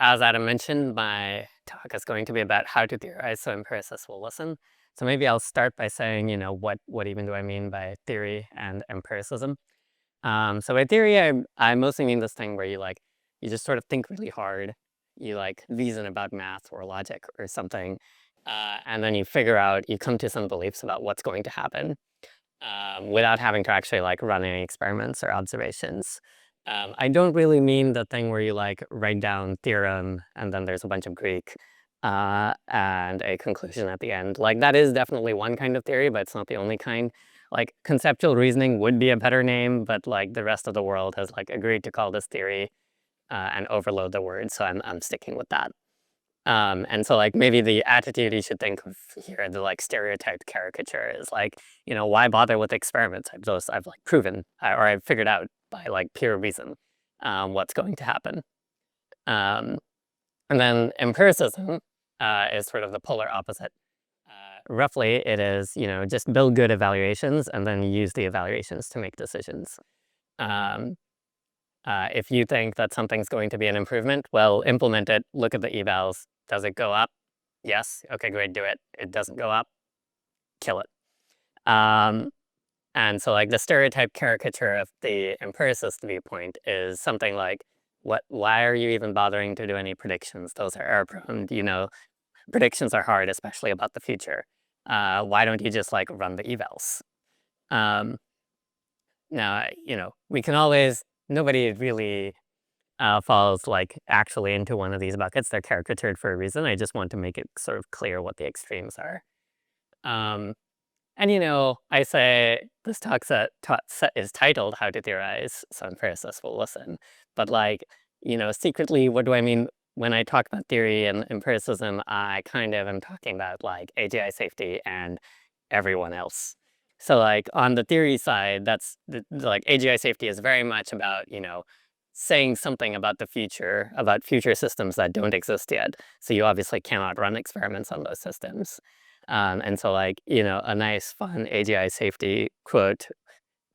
as Adam mentioned, my talk is going to be about how to theorize so empiricists will listen. So maybe I'll start by saying, what even do I mean by theory and empiricism? So by theory, I mostly mean this thing where you just sort of think really hard. You reason about math or logic or something, and then you come to some beliefs about what's going to happen, without having to actually run any experiments or observations. I don't really mean the thing where you write down theorem and then there's a bunch of Greek and a conclusion at the end. That is definitely one kind of theory, but it's not the only kind. Conceptual reasoning would be a better name, but the rest of the world has agreed to call this theory and overload the word, so I'm sticking with that. And so maybe the attitude you should think of here, the stereotyped caricature is why bother with experiments? I've proven or I've figured out by pure reason what's going to happen. And then empiricism is sort of the polar opposite. Roughly, it is just build good evaluations and then use the evaluations to make decisions. If you think that something's going to be an improvement, well, implement it, look at the evals. Does it go up? Yes. Okay, great, do it. It doesn't go up, kill it. And so the stereotype caricature of the empiricist viewpoint is something like, why are you even bothering to do any predictions? Those are error prone. Predictions are hard, especially about the future. Why don't you just run the evals? Now, we can always, nobody really falls actually into one of these buckets. They're caricatured for a reason. I just want to make it sort of clear what the extremes are. And I say this talk is titled How to Theorize, so empiricists will listen. But secretly, what do I mean when I talk about theory and empiricism? I kind of am talking about AGI safety and everyone else. So on the theory side, that's AGI safety is very much about saying something about the future, about future systems that don't exist yet. So you obviously cannot run experiments on those systems. And so a nice fun AGI safety quote,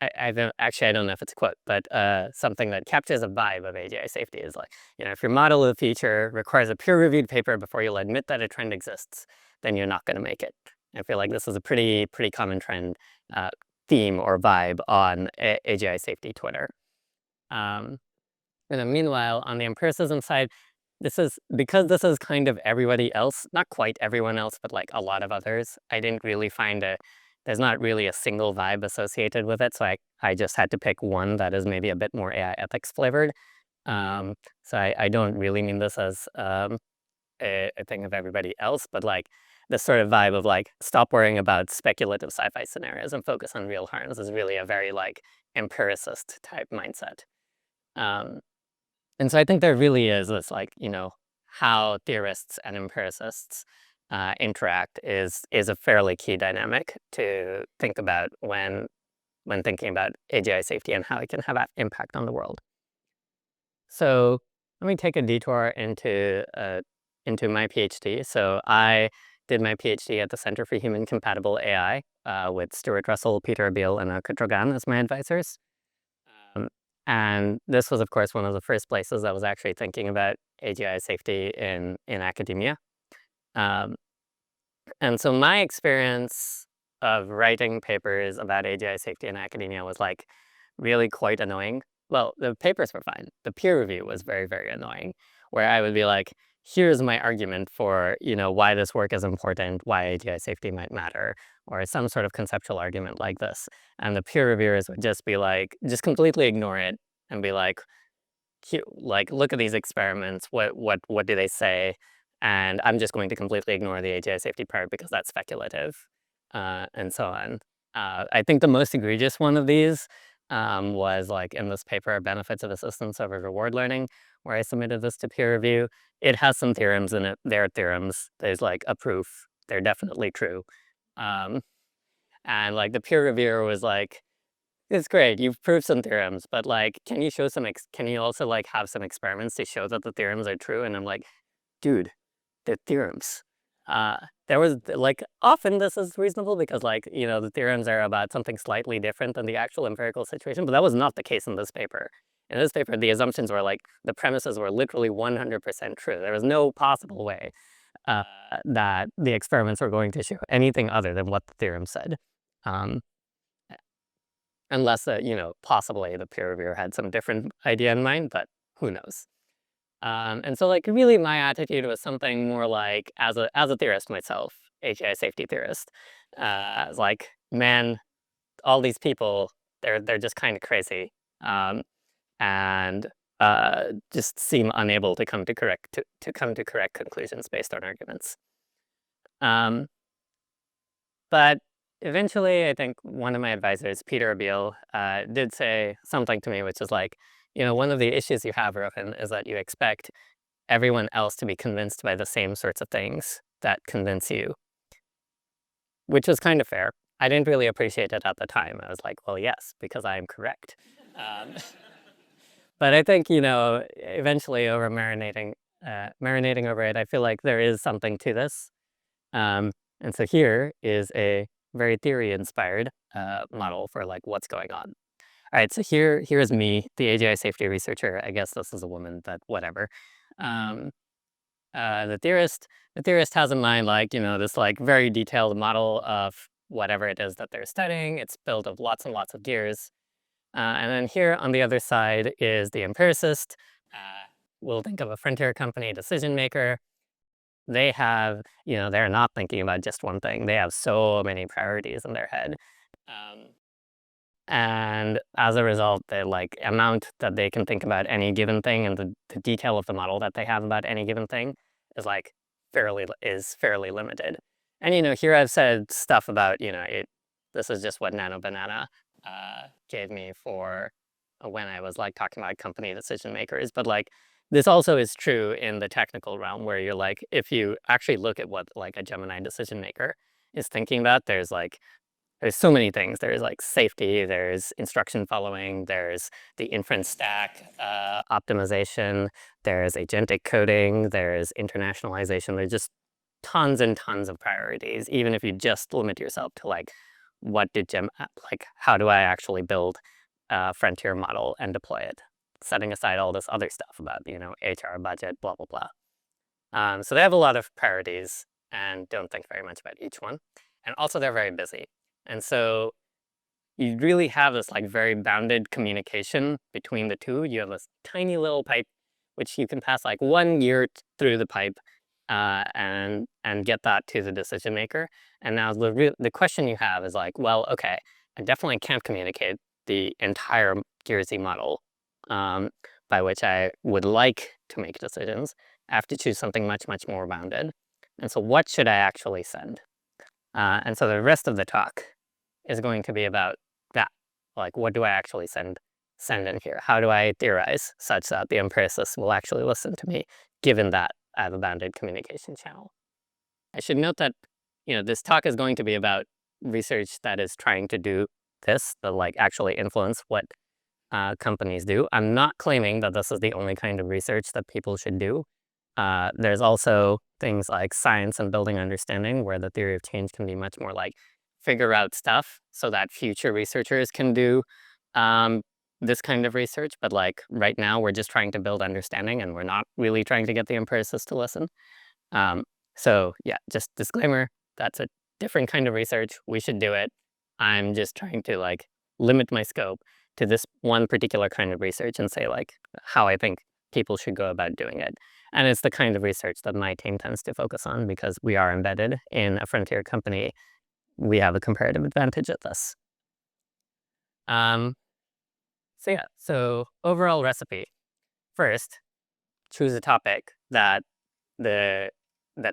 I don't know if it's a quote, but something that captures a vibe of AGI safety is if your model of the future requires a peer-reviewed paper before you'll admit that a trend exists, then you're not going to make it. I feel like this is a pretty common trend, theme or vibe on AGI safety Twitter. And then meanwhile, on the empiricism side, because this is kind of everybody else, not quite everyone else, but a lot of others. I didn't really find there's not really a single vibe associated with it, so I just had to pick one that is maybe a bit more AI ethics flavored. So I don't really mean this as a thing of everybody else, but this sort of vibe of stop worrying about speculative sci-fi scenarios and focus on real harms is really a very empiricist type mindset. And so I think there really is this how theorists and empiricists interact is a fairly key dynamic to think about when thinking about AGI safety and how it can have an impact on the world. So let me take a detour into my PhD. So I did my PhD at the Center for Human Compatible AI with Stuart Russell, Peter Abil, and Anka Trogan as my advisors. And this was, of course, one of the first places I was actually thinking about AGI safety in academia. And so my experience of writing papers about AGI safety in academia was really quite annoying. Well, the papers were fine. The peer review was very, very annoying, where I would be here's my argument for, why this work is important, why AGI safety might matter, or some sort of conceptual argument like this. And the peer reviewers would just be just completely ignore it and be look at these experiments, what do they say? And I'm just going to completely ignore the AGI safety part because that's speculative, and so on. I think the most egregious one of these was in this paper, Benefits of Assistance Over Reward Learning, where I submitted this to peer review. It has some theorems in it. They're theorems. There's a proof. They're definitely true. And the peer reviewer was it's great, you've proved some theorems, but can you show can you also have some experiments to show that the theorems are true? And I'm dude, they're theorems. There was often this is reasonable because the theorems are about something slightly different than the actual empirical situation, but that was not the case in this paper. In this paper, the assumptions were like, the premises were literally 100% true. There was no possible way that the experiments were going to show anything other than what the theorem said. Um, unless, possibly the peer reviewer had some different idea in mind, but who knows? And so, like, really my attitude was something more like, as a theorist myself, AGI safety theorist, I was like, man, all these people, they're just kind of crazy, and just seem unable to come to correct conclusions based on arguments. Um, but eventually, I think one of my advisors, Peter Abiel, did say something to me, which is like, one of the issues you have, Rohin, is that you expect everyone else to be convinced by the same sorts of things that convince you, which was kind of fair. I didn't really appreciate it at the time. I was like, well, yes, because I am correct. Um, but I think, eventually over marinating over it, I feel like there is something to this. And so here is a very theory-inspired model for like what's going on. All right, so here's me, the AGI safety researcher. I guess this is a woman, but whatever. Um, the theorist has in mind like, this like very detailed model of whatever it is that they're studying. It's built of lots and lots of gears. And then here on the other side is the empiricist. We'll think of a frontier company decision maker. They have, they're not thinking about just one thing. They have so many priorities in their head. And as a result, the like amount that they can think about any given thing and the detail of the model that they have about any given thing is like fairly limited. And here I've said stuff about this is just what Nano Banana gave me for when I was like talking about company decision makers. But like this also is true in the technical realm, where you're like, if you actually look at what like a Gemini decision maker is thinking about, there's so many things. There's like safety, there's instruction following, there's the inference stack optimization, there's agentic coding, there's internationalization. There's just tons and tons of priorities, even if you just limit yourself to like, how do I actually build a frontier model and deploy it? Setting aside all this other stuff about, HR, budget, blah, blah, blah. So they have a lot of priorities and don't think very much about each one. And also they're very busy. And so you really have this like very bounded communication between the two. You have this tiny little pipe, which you can pass like 1 year through the pipe and get that to the decision maker. And now the question you have is like, well, okay, I definitely can't communicate the entire Gearsy model by which I would like to make decisions. I have to choose something much, much more bounded. And so what should I actually send? And so the rest of the talk is going to be about that. Like, what do I actually send in here? How do I theorize such that the empiricists will actually listen to me, given that I have a bounded communication channel? I should note that, this talk is going to be about research that is trying to do this, that like actually influence what companies do. I'm not claiming that this is the only kind of research that people should do. There's also things like science and building understanding, where the theory of change can be much more like figure out stuff so that future researchers can do this kind of research. But like right now, we're just trying to build understanding and we're not really trying to get the empiricists to listen. So yeah, just disclaimer, that's a different kind of research. We should do it. I'm just trying to like limit my scope to this one particular kind of research and say like how I think people should go about doing it. And it's the kind of research that my team tends to focus on because we are embedded in a frontier company. We have a comparative advantage at this. So overall recipe. First, choose a topic that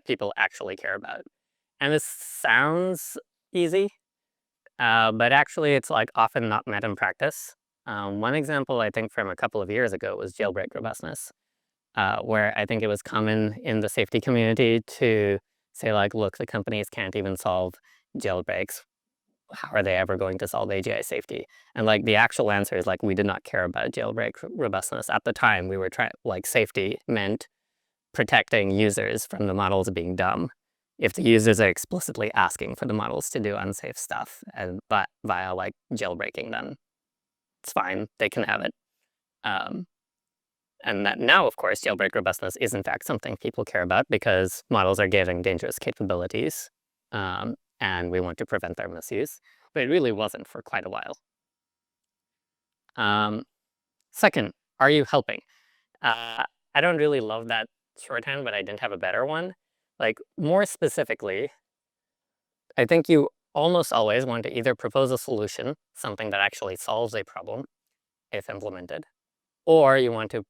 people actually care about. And this sounds easy, but actually it's like often not met in practice. One example I think from a couple of years ago was jailbreak robustness, where I think it was common in the safety community to say like, look, the companies can't even solve jailbreaks. How are they ever going to solve AGI safety? And like the actual answer is like, we did not care about jailbreak robustness. At the time, we were safety meant protecting users from the models being dumb. If the users are explicitly asking for the models to do unsafe stuff, but via like jailbreaking them, it's fine, they can have it. And that now, of course, jailbreak robustness is in fact something people care about because models are getting dangerous capabilities, and we want to prevent their misuse. But it really wasn't for quite a while. Second, are you helping? I don't really love that shorthand, but I didn't have a better one. Like, more specifically, I think you almost always want to either propose a solution, something that actually solves a problem, if implemented, or you want to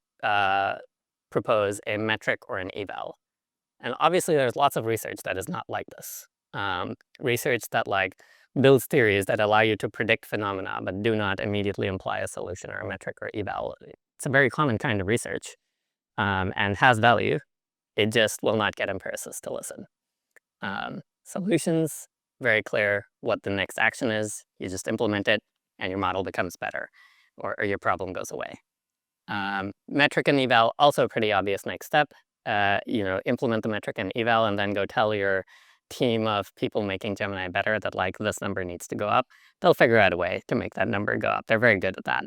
propose a metric or an eval. And obviously, there's lots of research that is not like this. Research that like builds theories that allow you to predict phenomena, but do not immediately imply a solution or a metric or eval. It's a very common kind of research, and has value. It just will not get empiricists to listen. Solutions, very clear what the next action is. You just implement it, and your model becomes better, or your problem goes away. Metric and eval, also a pretty obvious next step. Implement the metric and eval, and then go tell your team of people making Gemini better that like this number needs to go up. They'll figure out a way to make that number go up. They're very good at that.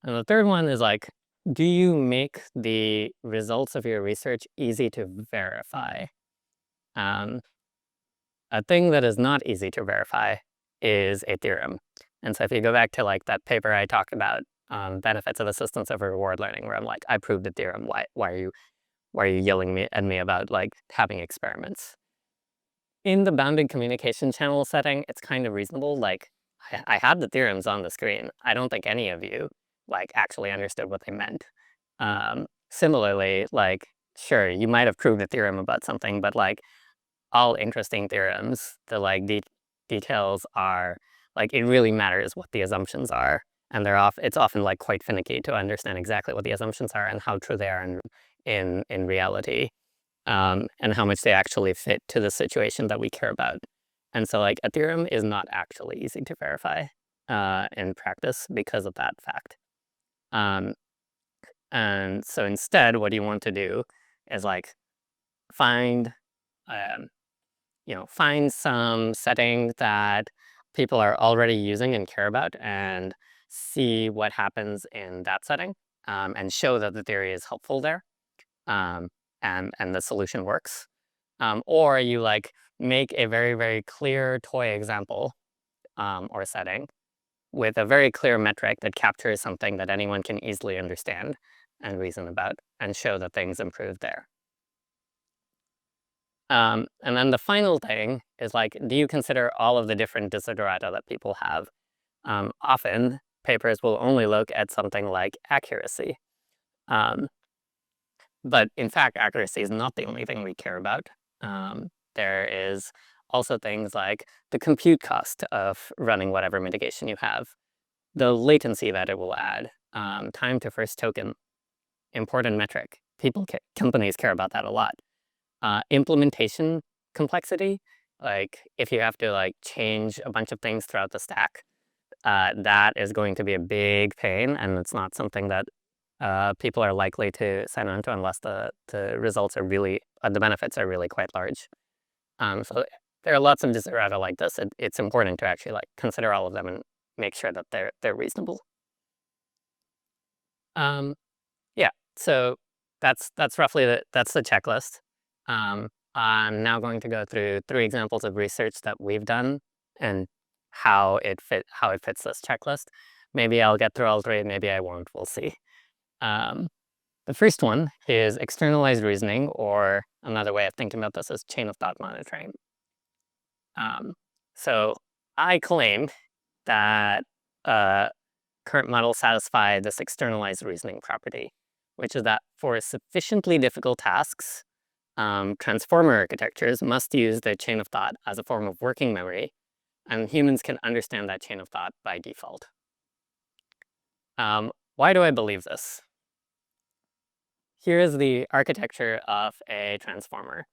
And the third one is like, do you make the results of your research easy to verify? A thing that is not easy to verify is a theorem. And so if you go back to like that paper I talked about, benefits of assistance over reward learning, where I'm like, I proved the theorem. Why are you yelling at me about like having experiments? In the bounded communication channel setting, it's kind of reasonable. Like, I had the theorems on the screen. I don't think any of you like actually understood what they meant. Similarly, like, sure, you might have proved a theorem about something, but like all interesting theorems, the like details are like, it really matters what the assumptions are, and it's often like quite finicky to understand exactly what the assumptions are and how true they are in reality, and how much they actually fit to the situation that we care about. And so like a theorem is not actually easy to verify in practice because of that fact. And so instead, what you want to do is like find some setting that people are already using and care about, and see what happens in that setting, and show that the theory is helpful there, and the solution works. Or you like make a very, very clear toy example, or setting with a very clear metric that captures something that anyone can easily understand and reason about, and show that things improve there. And then the final thing is like, do you consider all of the different desiderata that people have? Often, papers will only look at something like accuracy. But in fact, accuracy is not the only thing we care about. There is also things like the compute cost of running whatever mitigation you have, the latency that it will add, time to first token, important metric. Companies care about that a lot. Implementation complexity, like if you have to like change a bunch of things throughout the stack, that is going to be a big pain, and it's not something that people are likely to sign on to unless the results are really, the benefits are really quite large. So there are lots of desiderata like this. It's important to actually like consider all of them and make sure that they're reasonable. Yeah, so that's roughly the checklist. I'm now going to go through 3 examples of research that we've done and how it fits this checklist. Maybe I'll get through all 3, maybe I won't. We'll see. The first one is externalized reasoning, or another way of thinking about this is chain of thought monitoring. So I claim that current models satisfy this externalized reasoning property, which is that for sufficiently difficult tasks, transformer architectures must use the chain of thought as a form of working memory, and humans can understand that chain of thought by default. Why do I believe this? Here is the architecture of a transformer.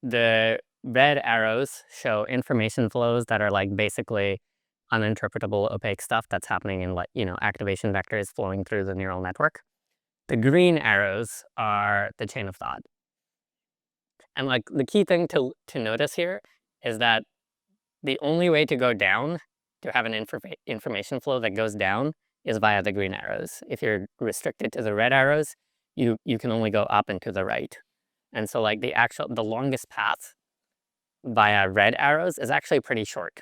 The red arrows show information flows that are like basically uninterpretable, opaque stuff that's happening in like, activation vectors flowing through the neural network. The green arrows are the chain of thought. And like the key thing to notice here is that the only way to go down, to have an information flow that goes down, is via the green arrows. If you're restricted to the red arrows, you can only go up and to the right. And so like the longest path via red arrows is actually pretty short.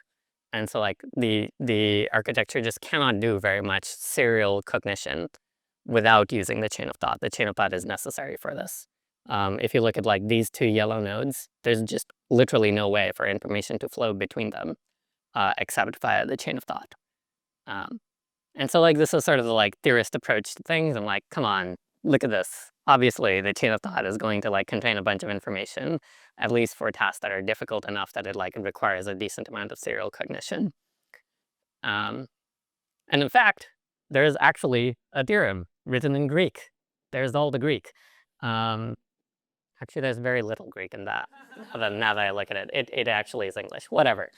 And so like the architecture just cannot do very much serial cognition without using the chain of thought. The chain of thought is necessary for this. If you look at like these two yellow nodes, there's just literally no way for information to flow between them except via the chain of thought. And so like this is sort of the like theorist approach to things. I'm like, come on, look at this. Obviously, the chain of thought is going to like contain a bunch of information, at least for tasks that are difficult enough that it like requires a decent amount of serial cognition. And in fact, there is actually a theorem written in Greek. There's all the Greek. Actually, there's very little Greek in that. Now that I look at it, it actually is English. Whatever.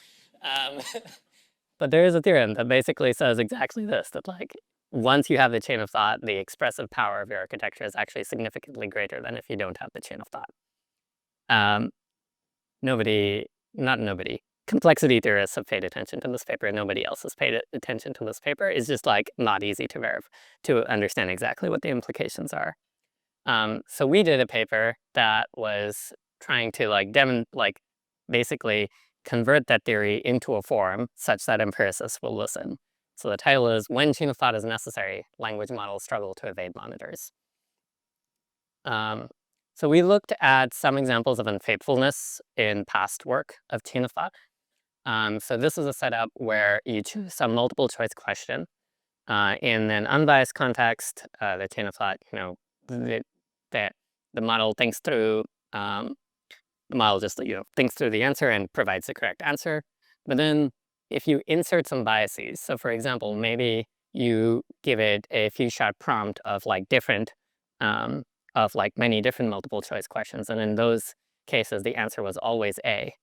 But there is a theorem that basically says exactly this, that like once you have the chain of thought, the expressive power of your architecture is actually significantly greater than if you don't have the chain of thought. Complexity theorists have paid attention to this paper. Nobody else has paid attention to this paper. It's just like not easy to understand exactly what the implications are. So we did a paper that was trying to basically convert that theory into a form such that empiricists will listen. So the title is When Chain of Thought is Necessary, Language Models Struggle to Evade Monitors. So we looked at some examples of unfaithfulness in past work of chain of thought. So this is a setup where you choose some multiple choice question. In an unbiased context, the chain of thought, the model thinks through the model just thinks through the answer and provides the correct answer. But then if you insert some biases, so for example, maybe you give it a few shot prompt of many different multiple choice questions, and in those cases the answer was always A.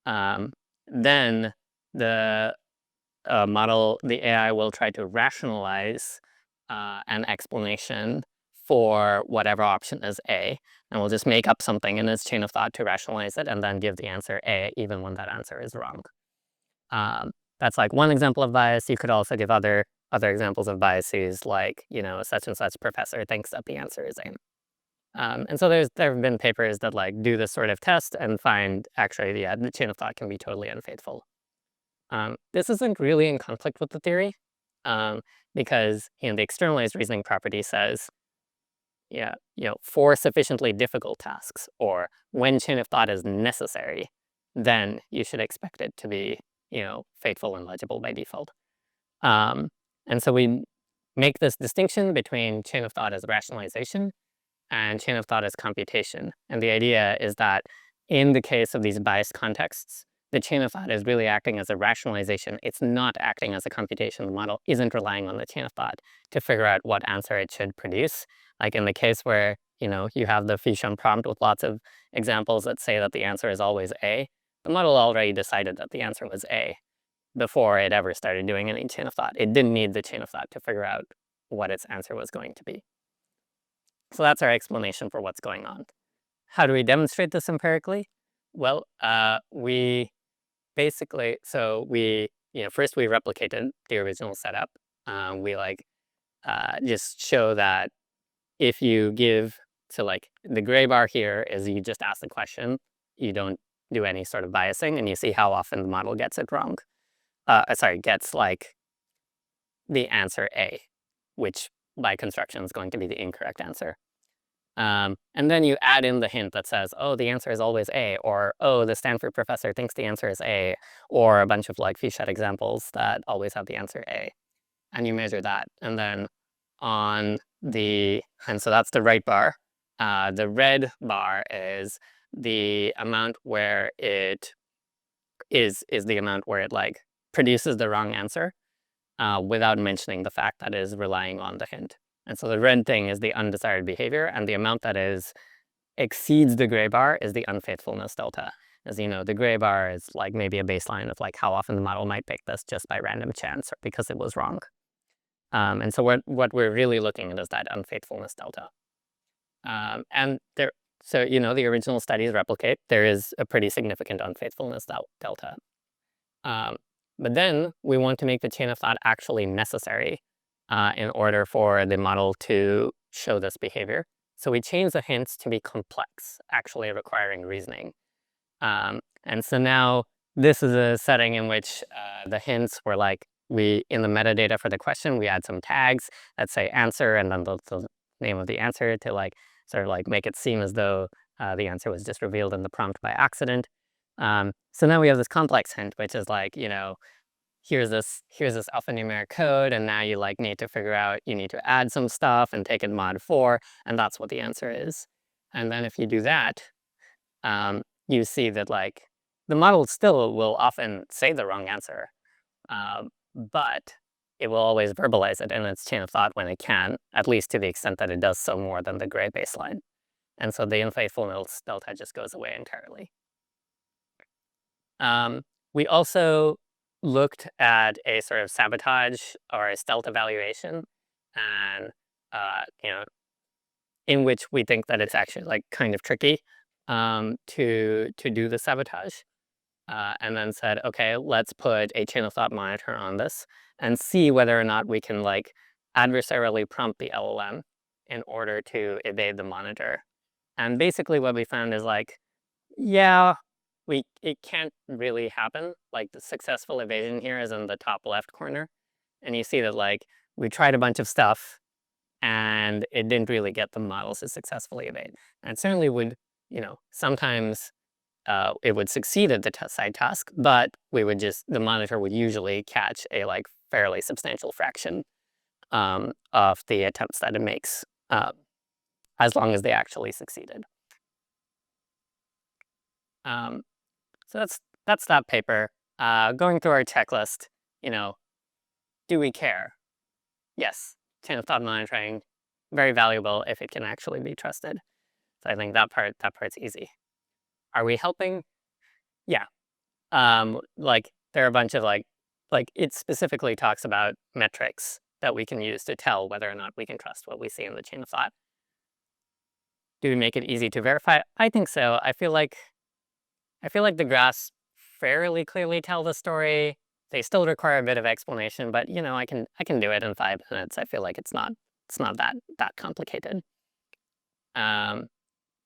Then the AI will try to rationalize an explanation for whatever option is A, and we'll just make up something in its chain of thought to rationalize it and then give the answer A even when that answer is wrong. That's like one example of bias. You could also give other examples of biases, like such and such professor thinks that the answer is A. And so there have been papers that do this sort of test and find actually the chain of thought can be totally unfaithful. This isn't really in conflict with the theory, because the externalized reasoning property says, for sufficiently difficult tasks, or when chain of thought is necessary, then you should expect it to be faithful and legible by default. And so we make this distinction between chain of thought as rationalization and chain of thought as computation. And the idea is that in the case of these biased contexts, the chain of thought is really acting as a rationalization. It's not acting as a computation. The model isn't relying on the chain of thought to figure out what answer it should produce. Like in the case where, you have the Fusion prompt with lots of examples that say that the answer is always A, the model already decided that the answer was A before it ever started doing any chain of thought. It didn't need the chain of thought to figure out what its answer was going to be. So that's our explanation for what's going on. How do we demonstrate this empirically? Well, we basically, first we replicated the original setup. We just show that if you give, the gray bar here is you just ask the question, you don't do any sort of biasing, and you see how often the model gets it wrong. Gets the answer A, which by construction is going to be the incorrect answer. And then you add in the hint that says, oh, the answer is always A, or oh, the Stanford professor thinks the answer is A, or a bunch of few shot examples that always have the answer A. And you measure that. And then and so that's the right bar. The red bar is the amount where it is the amount where it produces the wrong answer without mentioning the fact that it is relying on the hint. And so the red thing is the undesired behavior, and the amount that exceeds the gray bar is the unfaithfulness delta. As you know, the gray bar is maybe a baseline of how often the model might pick this just by random chance or because it was wrong. And so what we're really looking at is that unfaithfulness delta. The original studies replicate, there is a pretty significant unfaithfulness delta. But then we want to make the chain of thought actually necessary. in order for the model to show this behavior. So we changed the hints to be complex, actually requiring reasoning. And so now this is a setting in which the hints were like, in the metadata for the question, we add some tags that say answer and then the name of the answer to like sort of like make it seem as though the answer was just revealed in the prompt by accident. So now we have this complex hint, which is like, here's this alphanumeric code, and now you like need to figure out, you need to add some stuff and take it mod 4, and that's what the answer is. And then if you do that, you see that like the model still will often say the wrong answer, but it will always verbalize it in its chain of thought when it can, at least to the extent that it does so more than the gray baseline. And so the unfaithfulness delta just goes away entirely. We also looked at a sort of sabotage or a stealth evaluation, and in which we think that it's actually like kind of tricky to do the sabotage, and then said, okay, let's put a chain of thought monitor on this and see whether or not we can like adversarially prompt the LLM in order to evade the monitor. And basically what we found is like, yeah, it can't really happen. Like the successful evasion here is in the top left corner. And you see that like we tried a bunch of stuff and it didn't really get the models to successfully evade. And it certainly would, sometimes it would succeed at the side task, but the monitor would usually catch a like fairly substantial fraction of the attempts that it makes, as long as they actually succeeded. So that's that paper. Going through our checklist, do we care? Yes, chain of thought monitoring, very valuable if it can actually be trusted. So I think that part's easy. Are we helping? Yeah. Like there are a bunch of like it specifically talks about metrics that we can use to tell whether or not we can trust what we see in the chain of thought. Do we make it easy to verify? I think so. I feel like the graphs fairly clearly tell the story. They still require a bit of explanation, but I can do it in 5 minutes. I feel like it's not that complicated.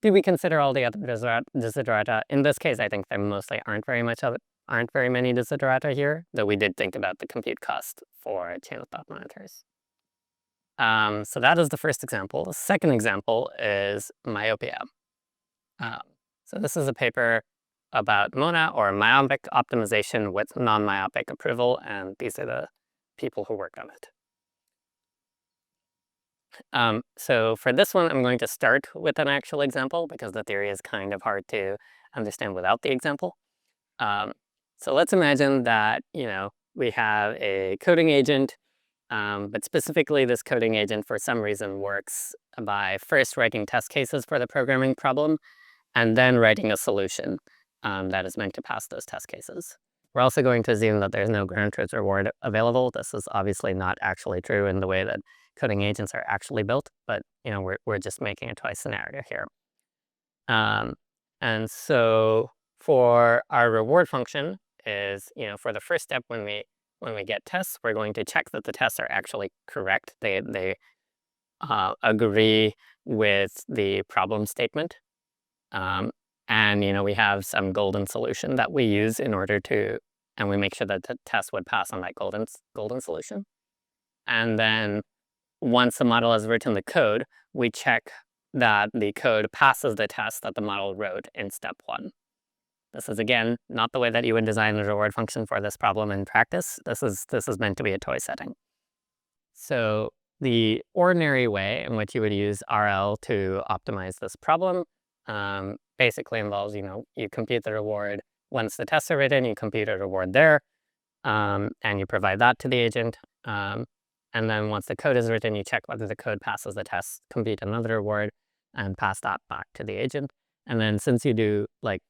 Do we consider all the other desiderata? In this case, I think there mostly aren't very many desiderata here, though we did think about the compute cost for chain of thought monitors. So that is the first example. The second example is myopia. So this is a paper about MONA, or myopic optimization with non-myopic approval, and these are the people who worked on it. So for this one, I'm going to start with an actual example because the theory is kind of hard to understand without the example. So let's imagine that we have a coding agent, but specifically this coding agent for some reason works by first writing test cases for the programming problem and then writing a solution that is meant to pass those test cases. We're also going to assume that there's no ground truth reward available. This is obviously not actually true in the way that coding agents are actually built, but we're just making a toy scenario here. And so for our reward function is, for the first step when we get tests, we're going to check that the tests are actually correct. They agree with the problem statement. And we have some golden solution that we use in order to, and we make sure that the test would pass on that golden solution. And then once the model has written the code, we check that the code passes the test that the model wrote in step 1. This is again not the way that you would design a reward function for this problem in practice. This is meant to be a toy setting. So the ordinary way in which you would use RL to optimize this problem basically involves, you compute the reward. Once the tests are written, you compute a reward there, and you provide that to the agent. And then once the code is written, you check whether the code passes the test, compute another reward, and pass that back to the agent. And then since you do, like,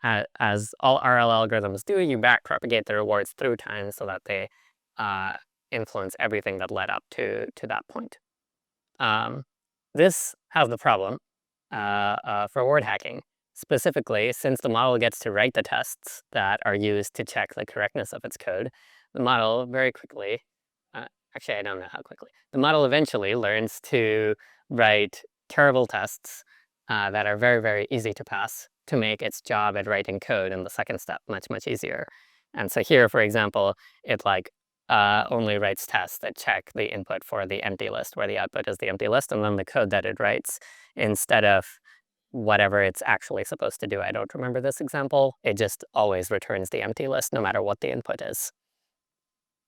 as all RL algorithms do, you backpropagate the rewards through time so that they influence everything that led up to that point. This has the problem for reward hacking. Specifically, since the model gets to write the tests that are used to check the correctness of its code, the model very quickly actually, I don't know how quickly. The model eventually learns to write terrible tests that are very, very easy to pass to make its job at writing code in the second step much, much easier. And so here, for example, it like only writes tests that check the input for the empty list, where the output is the empty list, and then the code that it writes, instead of whatever it's actually supposed to do. I don't remember this example. It just always returns the empty list no matter what the input is.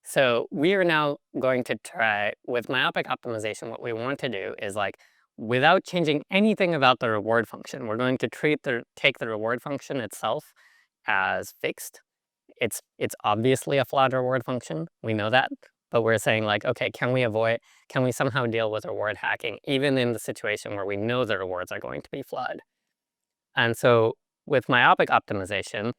So we are now going to try, with myopic optimization, what we want to do is like, without changing anything about the reward function, we're going to take the reward function itself as fixed. It's obviously a flawed reward function. We know that. But we're saying like, okay, can we somehow deal with reward hacking, even in the situation where we know the rewards are going to be flawed? And so with myopic optimization,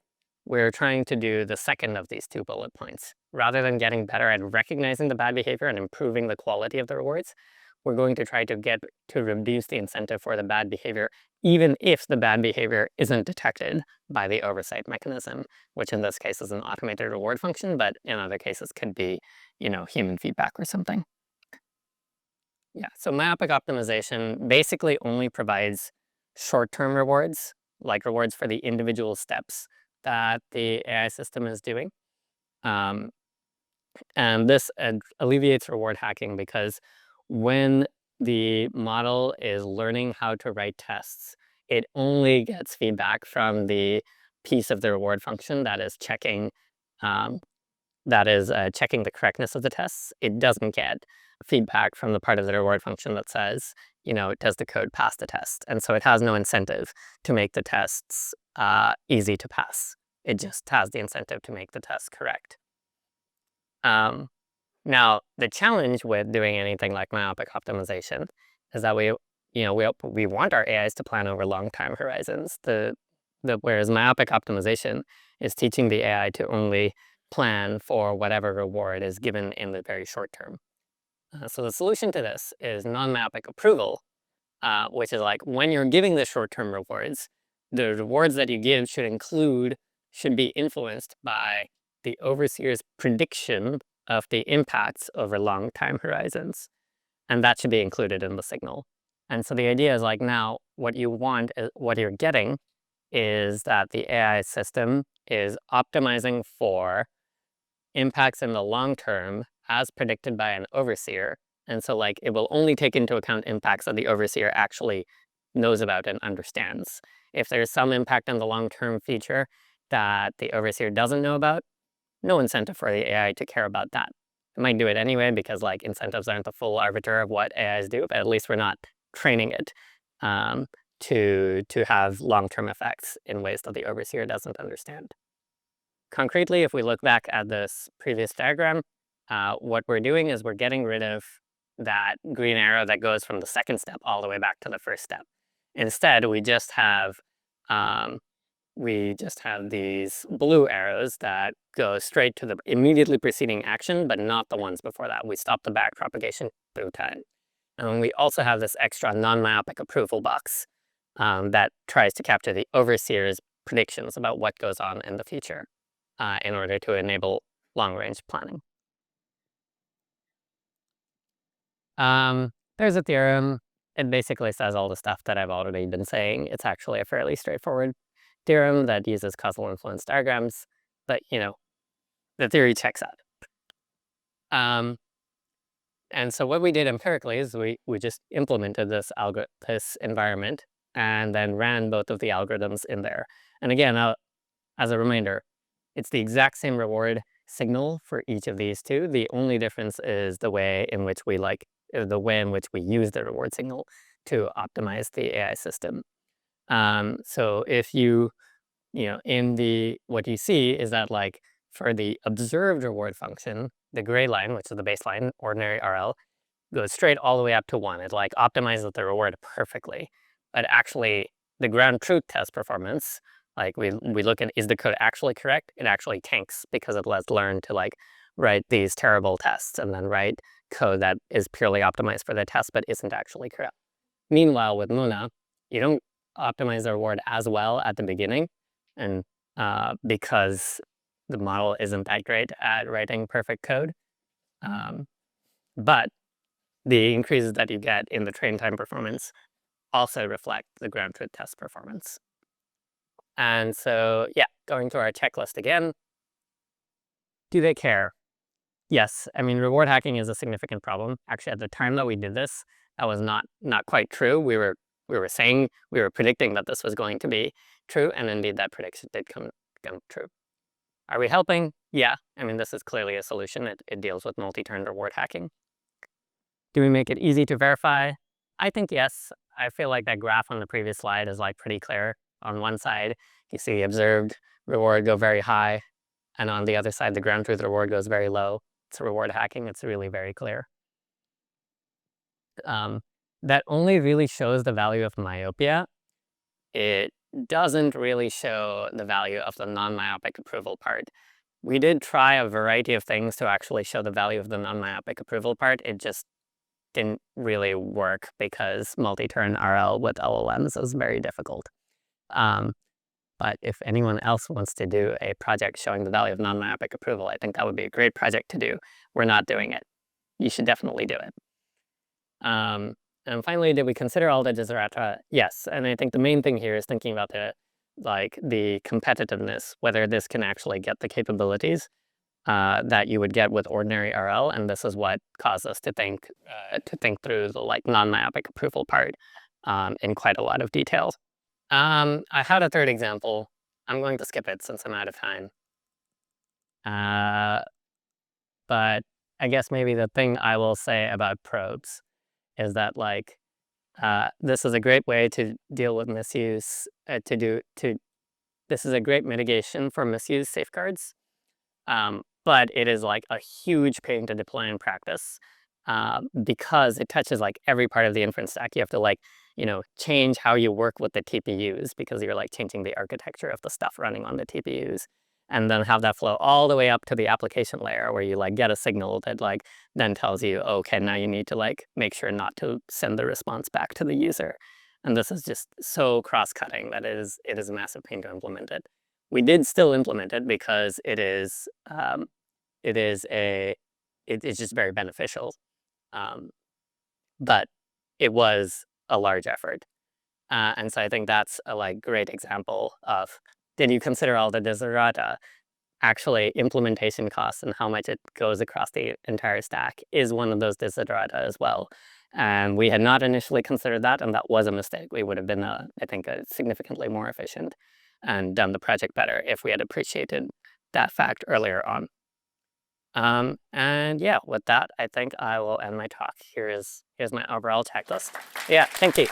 we're trying to do the second of these two bullet points. Rather than getting better at recognizing the bad behavior and improving the quality of the rewards, we're going to try to get to reduce the incentive for the bad behavior, even if the bad behavior isn't detected by the oversight mechanism, which in this case is an automated reward function, but in other cases could be, human feedback or something. Yeah, so myopic optimization basically only provides short-term rewards, like rewards for the individual steps that the AI system is doing. And this alleviates reward hacking because when the model is learning how to write tests, it only gets feedback from the piece of the reward function that is checking checking the correctness of the tests. It doesn't get feedback from the part of the reward function that says, does the code pass the test? And so it has no incentive to make the tests easy to pass. It just has the incentive to make the tests correct. Now, the challenge with doing anything like myopic optimization is that we want our AIs to plan over long time horizons. Whereas myopic optimization is teaching the AI to only plan for whatever reward is given in the very short term. So the solution to this is non-myopic approval, which is like when you're giving the short-term rewards, the rewards that you give should be influenced by the overseer's prediction of the impacts over long time horizons. And that should be included in the signal. And so the idea is like now what you're getting is that the AI system is optimizing for impacts in the long term as predicted by an overseer. And so like it will only take into account impacts that the overseer actually knows about and understands. If there's some impact on the long-term feature that the overseer doesn't know about, no incentive for the AI to care about that. It might do it anyway because like incentives aren't the full arbiter of what AIs do, but at least we're not training it to have long-term effects in ways that the overseer doesn't understand. Concretely, if we look back at this previous diagram, what we're doing is we're getting rid of that green arrow that goes from the second step all the way back to the first step. Instead, we just have these blue arrows that go straight to the immediately preceding action, but not the ones before that. We stop the back propagation through time. And we also have this extra non-myopic approval box that tries to capture the overseer's predictions about what goes on in the future in order to enable long-range planning. There's a theorem. It basically says all the stuff that I've already been saying. It's actually a fairly straightforward theorem that uses causal influence diagrams, but the theory checks out. And so what we did empirically is we just implemented this environment and then ran both of the algorithms in there. And again, as a reminder, it's the exact same reward signal for each of these two. The only difference is the way in which we use the reward signal to optimize the AI system. So if what you see is that like for the observed reward function, the gray line, which is the baseline, ordinary RL, goes straight all the way up to 1. It like optimizes the reward perfectly. But actually, the ground truth test performance, like we look at, is the code actually correct? It actually tanks because it lets learn to like write these terrible tests and then write code that is purely optimized for the test but isn't actually correct. Meanwhile, with Luna, you don't optimize the reward as well at the beginning, and because the model isn't that great at writing perfect code. But the increases that you get in the train time performance also reflect the ground truth test performance. And so, yeah, going through our checklist again, do they care? Yes. I mean, reward hacking is a significant problem. Actually, at the time that we did this, that was not quite true. We were predicting that this was going to be true, and indeed that prediction did come true. Are we helping? Yeah. I mean, this is clearly a solution. It deals with multi-turn reward hacking. Do we make it easy to verify? I think yes. I feel like that graph on the previous slide is like pretty clear. On one side, you see the observed reward go very high, and on the other side, the ground truth reward goes very low. It's reward hacking. It's really very clear. That only really shows the value of myopia. It doesn't really show the value of the non-myopic approval part. We did try a variety of things to actually show the value of the non-myopic approval part. It just didn't really work because multi-turn RL with LLMs is very difficult. But if anyone else wants to do a project showing the value of non-myopic approval, I think that would be a great project to do. We're not doing it. You should definitely do it. And finally, did we consider all the desiderata? Yes, and I think the main thing here is thinking about the competitiveness, whether this can actually get the capabilities that you would get with ordinary RL, and this is what caused us to think through the non-myopic approval part in quite a lot of detail. I had a third example. I'm going to skip it since I'm out of time. But I guess maybe the thing I will say about probes is that this is a great way to deal with misuse. This is a great mitigation for misuse safeguards, but it is like a huge pain to deploy in practice because it touches every part of the inference stack. You have to change how you work with the TPUs because you're changing the architecture of the stuff running on the TPUs. And then have that flow all the way up to the application layer where you get a signal that then tells you, okay, now you need to make sure not to send the response back to the user. And this is just so cross-cutting that it is a massive pain to implement it. We did still implement it because it's just very beneficial. But it was a large effort. And so I think that's a great example of, did you consider all the desiderata? Actually, implementation costs and how much it goes across the entire stack is one of those desiderata as well. And we had not initially considered that, and that was a mistake. We would have been, I think, significantly more efficient and done the project better if we had appreciated that fact earlier on. And yeah, with that, I think I will end my talk. Here's my overall checklist. Yeah, thank you.